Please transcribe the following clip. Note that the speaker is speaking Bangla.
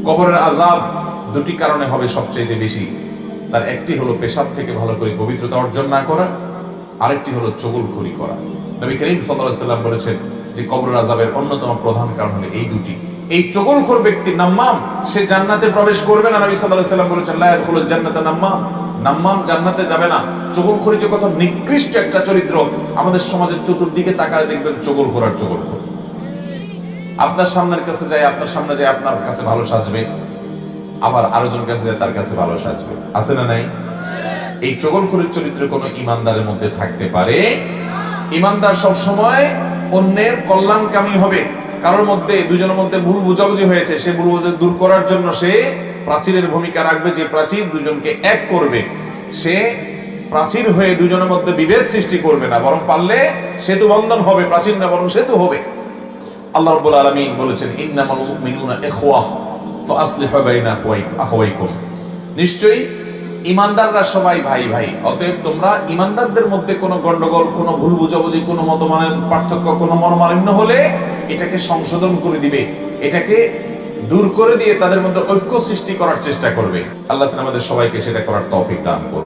কবরের আযাব দুটি কারণে হবে সবচেয়ে বেশি। তার একটি হলো পেশাব থেকে ভালো করে পবিত্রতা অর্জন না করা, আরেকটি হলো চুগলখড়ি করা। নবী করিম সাল্লাল্লাহু আলাইহি ওয়াসাল্লাম বলেছেন যে কবরের আযাবের অন্যতম প্রধান কারণ হলো এই দুটি। এই চুগলখোর ব্যক্তি নাম্মাম, সে জান্নাতে প্রবেশ করবে না। নবী সাল্লাল্লাহু আলাইহি ওয়াসাল্লাম বলেছেন লা ইয়াদখুলুল জান্নাতা নাম্মাম, নাম্মাম জান্নাতে যাবে না। চুগলখড়ি যে কত নিকৃষ্ট একটা চরিত্র, আমাদের সমাজের চতুর্দিকে তাকায় দেখবেন চুগলখোর আর চুগলখোর। আপনার সামনের কাছে যায়, আপনার সামনে যায় আপনার কাছে ভালো সাজবে, আবার আরেকজনের কাছে যায় তার কাছে ভালো সাজবে। আছে না নাই? এই চগলখড়ির চরিত্র কোন ইমানদারের মধ্যে থাকতে পারে? ইমানদার সব সময় অন্যের কল্যাণকামী হবে। কারোর মধ্যে দুজনের মধ্যে ভুল বোঝাবুঝি হয়েছে, সে ভুল বোঝাবুঝি দূর করার জন্য সে প্রাচীরের ভূমিকা রাখবে, যে প্রাচীর দুজনকে এক করবে। সে প্রাচীর হয়ে দুজনের মধ্যে বিভেদ সৃষ্টি করবে না, বরং পারলে সেতু বন্ধন হবে, প্রাচীর না বরং সেতু হবে। আল্লাহ রাব্বুল আলামিন বলেছেন ইন্নামাল মুমিনুনা ইখওয়াহ ফাসলিহু বাইনা আখাওয়াইকুম, নিশ্চয়ই ইমানদাররা সবাই ভাই ভাই, অতএব তোমরা ইমানদারদের মধ্যে কোনো গন্ডগোল, কোনো ভুল বুঝাবুঝি, কোনো মতমানের পার্থক্য, কোনো মনোমালিন্য হলে এটাকে সংশোধন করে দিবে, এটাকে দূর করে দিয়ে তাদের মধ্যে ঐক্য সৃষ্টি করার চেষ্টা করবে। আল্লাহ তাআলা আমাদের সবাইকে সেটা করার তৌফিক দান করুন।